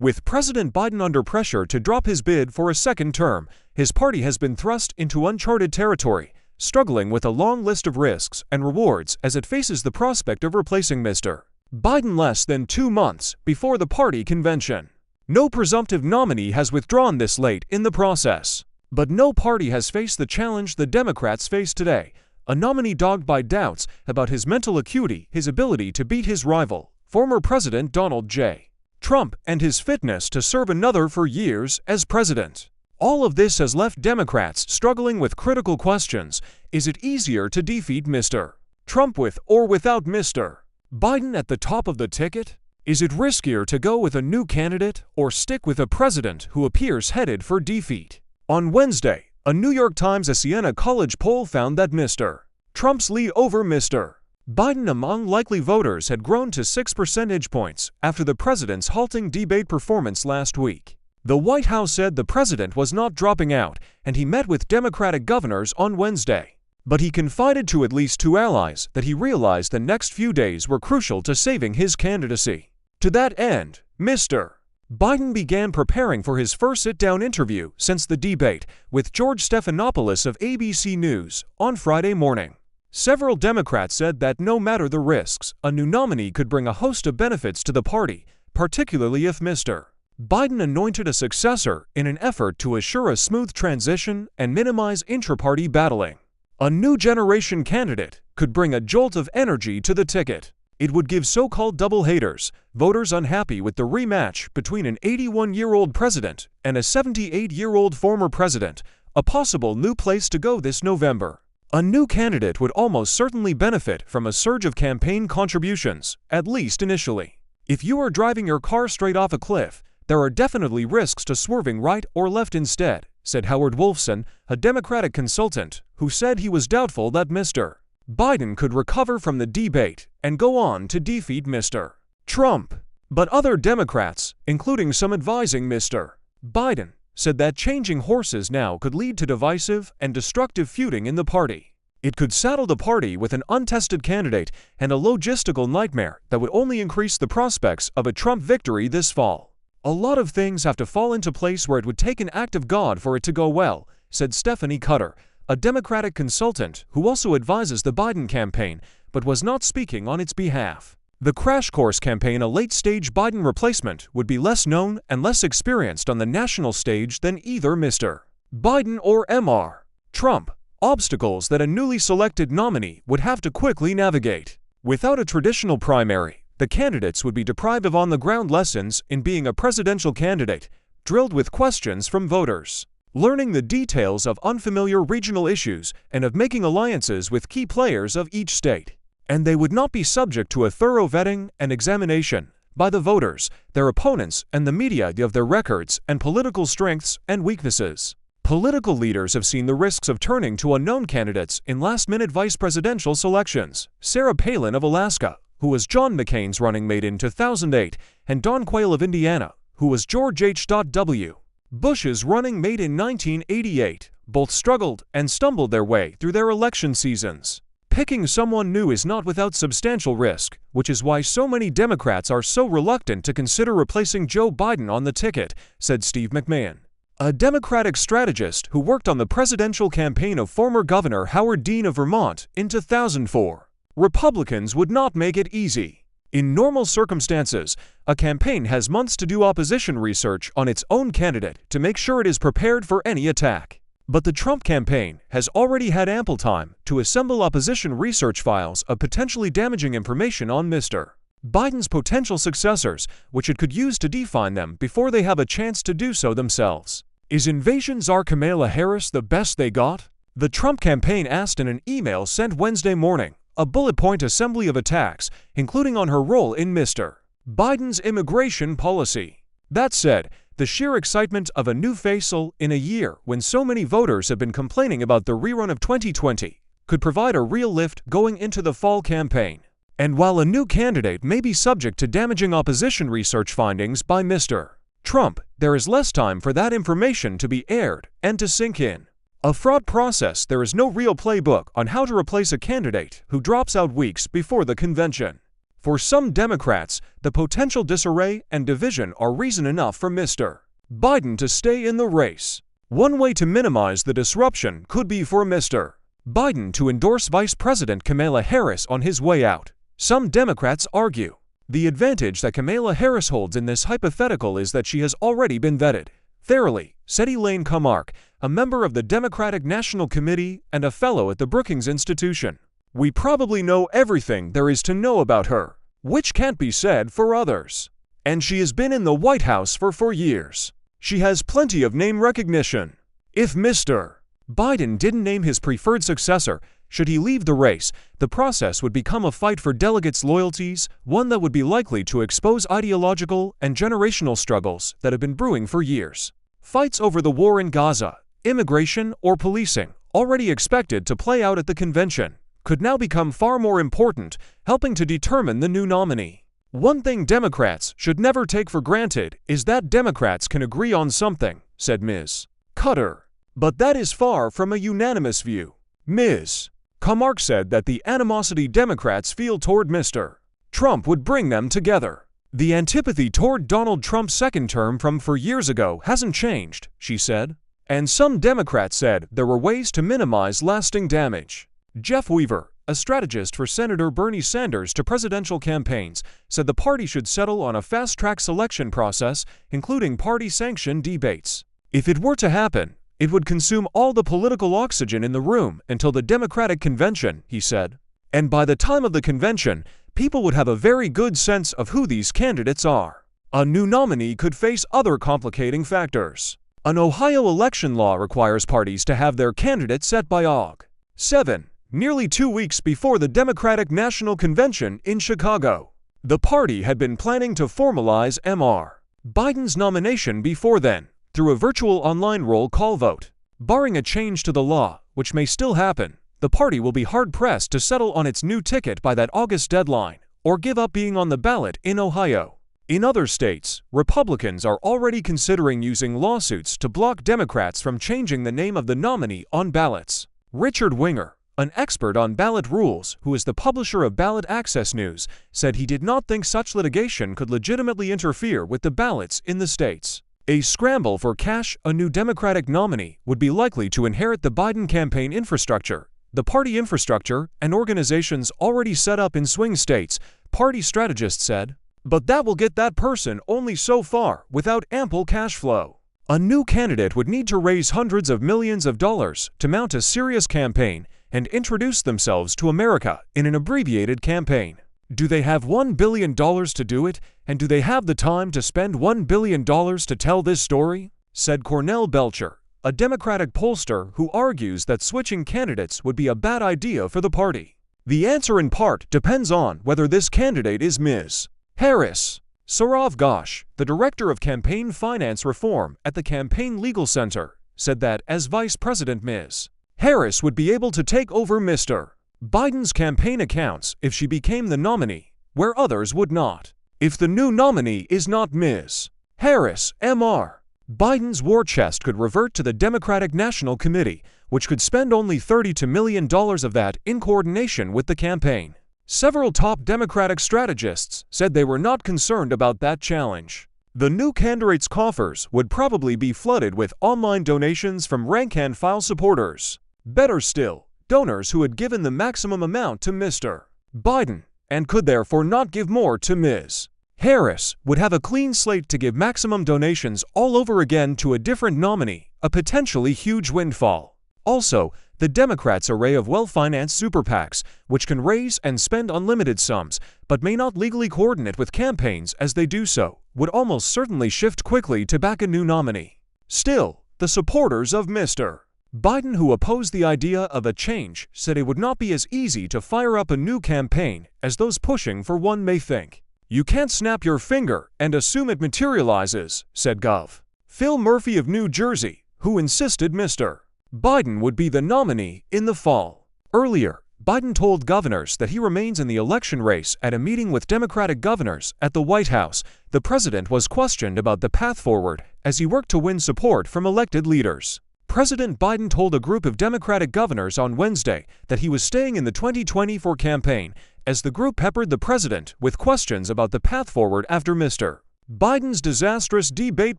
With President Biden under pressure to drop his bid for a second term, his party has been thrust into uncharted territory, struggling with a long list of risks and rewards as it faces the prospect of replacing Mr. Biden less than 2 months before the party convention. No presumptive nominee has withdrawn this late in the process. But no party has faced the challenge the Democrats face today, a nominee dogged by doubts about his mental acuity, his ability to beat his rival, former President Donald J. Trump, and his fitness to serve another for years as president. All of this has left Democrats struggling with critical questions. Is it easier to defeat Mr. Trump with or without Mr. Biden at the top of the ticket? Is it riskier to go with a new candidate or stick with a president who appears headed for defeat? On Wednesday, a New York Times Siena College poll found that Mr. Trump's lead over Mr. Biden among likely voters had grown to 6 percentage points after the president's halting debate performance last week. The White House said the president was not dropping out, and he met with Democratic governors on Wednesday. But he confided to at least 2 allies that he realized the next few days were crucial to saving his candidacy. To that end, Mr. Biden began preparing for his first sit-down interview since the debate with George Stephanopoulos of ABC News on Friday morning. Several Democrats said that no matter the risks, a new nominee could bring a host of benefits to the party, particularly if Mr. Biden anointed a successor in an effort to assure a smooth transition and minimize intra-party battling. A new generation candidate could bring a jolt of energy to the ticket. It would give so-called double haters, voters unhappy with the rematch between an 81-year-old president and a 78-year-old former president, a possible new place to go this November. A new candidate would almost certainly benefit from a surge of campaign contributions, at least initially. If you are driving your car straight off a cliff, there are definitely risks to swerving right or left instead, said Howard Wolfson, a Democratic consultant, who said he was doubtful that Mr. Biden could recover from the debate and go on to defeat Mr. Trump. But other Democrats, including some advising Mr. Biden, said that changing horses now could lead to divisive and destructive feuding in the party. It could saddle the party with an untested candidate and a logistical nightmare that would only increase the prospects of a Trump victory this fall. A lot of things have to fall into place where it would take an act of God for it to go well, said Stephanie Cutter, a Democratic consultant who also advises the Biden campaign but was not speaking on its behalf. The Crash Course campaign, a late-stage Biden replacement, would be less known and less experienced on the national stage than either Mr. Biden or Mr. Trump, obstacles that a newly selected nominee would have to quickly navigate. Without a traditional primary, the candidates would be deprived of on-the-ground lessons in being a presidential candidate, drilled with questions from voters, learning the details of unfamiliar regional issues and of making alliances with key players of each state. And they would not be subject to a thorough vetting and examination by the voters, their opponents, and the media of their records and political strengths and weaknesses. Political leaders have seen the risks of turning to unknown candidates in last-minute vice presidential selections. Sarah Palin of Alaska, who was John McCain's running mate in 2008, and Don Quayle of Indiana, who was George H.W. Bush's running mate in 1988, both struggled and stumbled their way through their election seasons. Picking someone new is not without substantial risk, which is why so many Democrats are so reluctant to consider replacing Joe Biden on the ticket, said Steve McMahon, a Democratic strategist who worked on the presidential campaign of former Governor Howard Dean of Vermont in 2004. Republicans would not make it easy. In normal circumstances, a campaign has months to do opposition research on its own candidate to make sure it is prepared for any attack. But the Trump campaign has already had ample time to assemble opposition research files of potentially damaging information on Mr. Biden's potential successors, which it could use to define them before they have a chance to do so themselves. Is invasion czar Kamala Harris the best they got? The Trump campaign asked in an email sent Wednesday morning, a bullet-point assembly of attacks, including on her role in Mr. Biden's immigration policy. That said, the sheer excitement of a new facial in a year when so many voters have been complaining about the rerun of 2020 could provide a real lift going into the fall campaign. And while a new candidate may be subject to damaging opposition research findings by Mr. Trump, there is less time for that information to be aired and to sink in. A fraught process, there is no real playbook on how to replace a candidate who drops out weeks before the convention. For some Democrats, the potential disarray and division are reason enough for Mr. Biden to stay in the race. One way to minimize the disruption could be for Mr. Biden to endorse Vice President Kamala Harris on his way out. Some Democrats argue. The advantage that Kamala Harris holds in this hypothetical is that she has already been vetted thoroughly, said Elaine Kamarck, a member of the Democratic National Committee and a fellow at the Brookings Institution. We probably know everything there is to know about her, which can't be said for others. And she has been in the White House for 4 years. She has plenty of name recognition. If Mr. Biden didn't name his preferred successor, should he leave the race, the process would become a fight for delegates' loyalties, one that would be likely to expose ideological and generational struggles that have been brewing for years. Fights over the war in Gaza, immigration, or policing, already expected to play out at the convention, could now become far more important, helping to determine the new nominee. One thing Democrats should never take for granted is that Democrats can agree on something, said Ms. Cutter. But that is far from a unanimous view. Ms. Kamarck said that the animosity Democrats feel toward Mr. Trump would bring them together. The antipathy toward Donald Trump's second term from 4 years ago hasn't changed, she said. And some Democrats said there were ways to minimize lasting damage. Jeff Weaver, a strategist for Senator Bernie Sanders to presidential campaigns, said the party should settle on a fast-track selection process, including party-sanctioned debates. If it were to happen, it would consume all the political oxygen in the room until the Democratic convention, he said. And by the time of the convention, people would have a very good sense of who these candidates are. A new nominee could face other complicating factors. An Ohio election law requires parties to have their candidate set by Aug. 7. Nearly 2 weeks before the Democratic National Convention in Chicago. The party had been planning to formalize Mr. Biden's nomination before then, through a virtual online roll call vote. Barring a change to the law, which may still happen, the party will be hard-pressed to settle on its new ticket by that August deadline, or give up being on the ballot in Ohio. In other states, Republicans are already considering using lawsuits to block Democrats from changing the name of the nominee on ballots. Richard Winger, an expert on ballot rules who is the publisher of Ballot Access News, said he did not think such litigation could legitimately interfere with the ballots in the states. A scramble for cash, a new Democratic nominee would be likely to inherit the Biden campaign infrastructure, the party infrastructure, and organizations already set up in swing states, party strategists said. But that will get that person only so far without ample cash flow. A new candidate would need to raise hundreds of millions of dollars to mount a serious campaign and introduce themselves to America in an abbreviated campaign. Do they have $1 billion to do it, and do they have the time to spend $1 billion to tell this story? Said Cornell Belcher, a Democratic pollster who argues that switching candidates would be a bad idea for the party. The answer in part depends on whether this candidate is Ms. Harris. Saurav Ghosh, the director of campaign finance reform at the Campaign Legal Center, said that as Vice President Ms. Harris would be able to take over Mr. Biden's campaign accounts if she became the nominee, where others would not. If the new nominee is not Ms. Harris, Mr. Biden's war chest could revert to the Democratic National Committee, which could spend only $32 million of that in coordination with the campaign. Several top Democratic strategists said they were not concerned about that challenge. The new candidate's coffers would probably be flooded with online donations from rank-and-file supporters. Better still, donors who had given the maximum amount to Mr. Biden, and could therefore not give more to Ms. Harris, would have a clean slate to give maximum donations all over again to a different nominee, a potentially huge windfall. Also, the Democrats' array of well-financed super PACs, which can raise and spend unlimited sums, but may not legally coordinate with campaigns as they do so, would almost certainly shift quickly to back a new nominee. Still, the supporters of Mr. Biden who opposed the idea of a change said it would not be as easy to fire up a new campaign as those pushing for one may think. You can't snap your finger and assume it materializes, said Gov. Phil Murphy of New Jersey, who insisted Mr. Biden would be the nominee in the fall. Earlier, Biden told governors that he remains in the election race at a meeting with Democratic governors at the White House. The president was questioned about the path forward as he worked to win support from elected leaders. President Biden told a group of Democratic governors on Wednesday that he was staying in the 2024 campaign as the group peppered the president with questions about the path forward after Mr. Biden's disastrous debate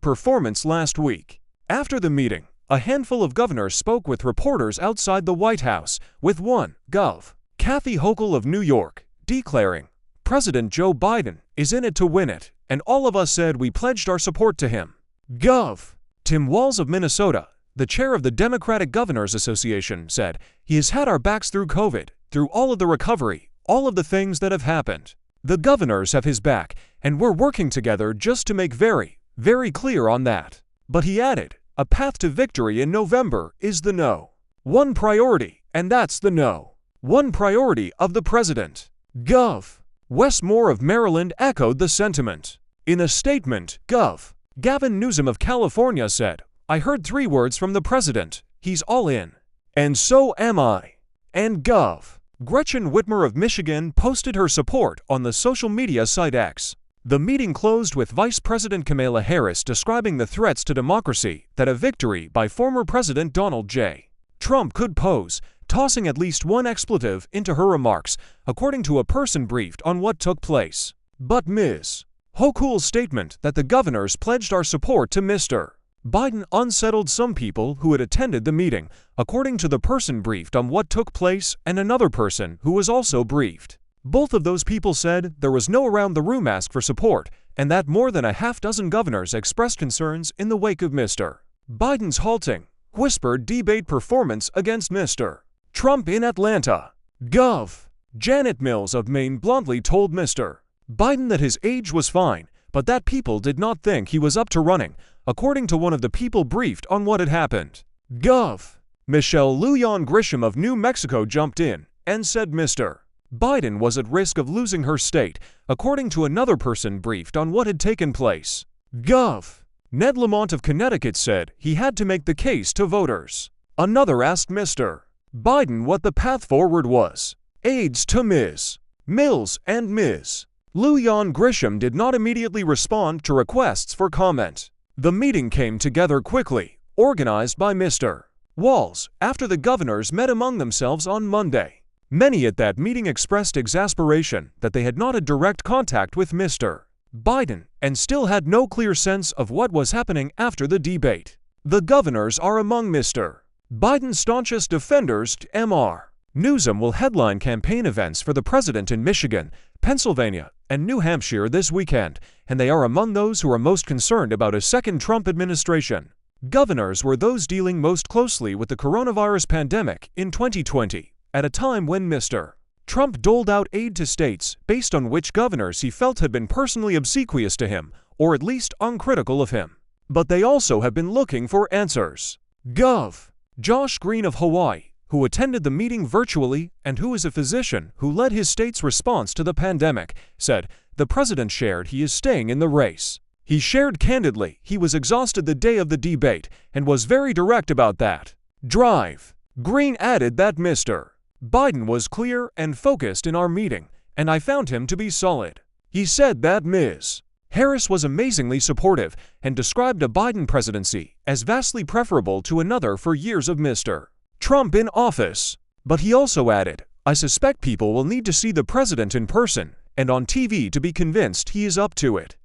performance last week. After the meeting, a handful of governors spoke with reporters outside the White House, with one, Gov. Kathy Hochul of New York, declaring, "President Joe Biden is in it to win it, and all of us said we pledged our support to him." Gov. Tim Walz of Minnesota, the chair of the Democratic Governors Association, said, "He has had our backs through COVID, through all of the recovery, all of the things that have happened. The governors have his back, and we're working together just to make very, very clear on that." But he added, "A path to victory in November is the no. One priority, and that's the no. One priority of the president." Gov. Wes Moore of Maryland echoed the sentiment. In a statement, Gov. Gavin Newsom of California said, "I heard 3 words from the president. He's all in. And so am I." And Gov. Gretchen Whitmer of Michigan posted her support on the social media site X. The meeting closed with Vice President Kamala Harris describing the threats to democracy that a victory by former President Donald J. Trump could pose, tossing at least one expletive into her remarks, according to a person briefed on what took place. But Ms. Hochul's statement that the governors pledged our support to Mr. Biden unsettled some people who had attended the meeting, according to the person briefed on what took place and another person who was also briefed. Both of those people said there was no around-the-room ask for support, and that more than a half-dozen governors expressed concerns in the wake of Mr. Biden's halting, whispered debate performance against Mr. Trump in Atlanta. Gov. Janet Mills of Maine bluntly told Mr. Biden that his age was fine, but that people did not think he was up to running, according to one of the people briefed on what had happened. Gov. Michelle Lujan Grisham of New Mexico jumped in and said Mr. Biden was at risk of losing her state, according to another person briefed on what had taken place. Gov. Ned Lamont of Connecticut said he had to make the case to voters. Another asked Mr. Biden what the path forward was. Aides to Ms. Mills and Ms. Lujan Grisham did not immediately respond to requests for comment. The meeting came together quickly, organized by Mr. Walz, after the governors met among themselves on Monday. Many at that meeting expressed exasperation that they had not had direct contact with Mr. Biden and still had no clear sense of what was happening after the debate. The governors are among Mr. Biden's staunchest defenders. Mr. Newsom will headline campaign events for the president in Michigan, Pennsylvania, and New Hampshire this weekend, and they are among those who are most concerned about a second Trump administration. Governors were those dealing most closely with the coronavirus pandemic in 2020, at a time when Mr. Trump doled out aid to states based on which governors he felt had been personally obsequious to him, or at least uncritical of him. But they also have been looking for answers. Gov. Josh Green of Hawaii, who attended the meeting virtually and who is a physician who led his state's response to the pandemic, said the president shared he is staying in the race. He shared candidly he was exhausted the day of the debate and was very direct about that. Drive. Green added that Mr. Biden was clear and focused in our meeting, and I found him to be solid. He said that Ms. Harris was amazingly supportive and described a Biden presidency as vastly preferable to another for years of Mr. Trump in office. But he also added, I suspect people will need to see the president in person and on TV to be convinced he is up to it.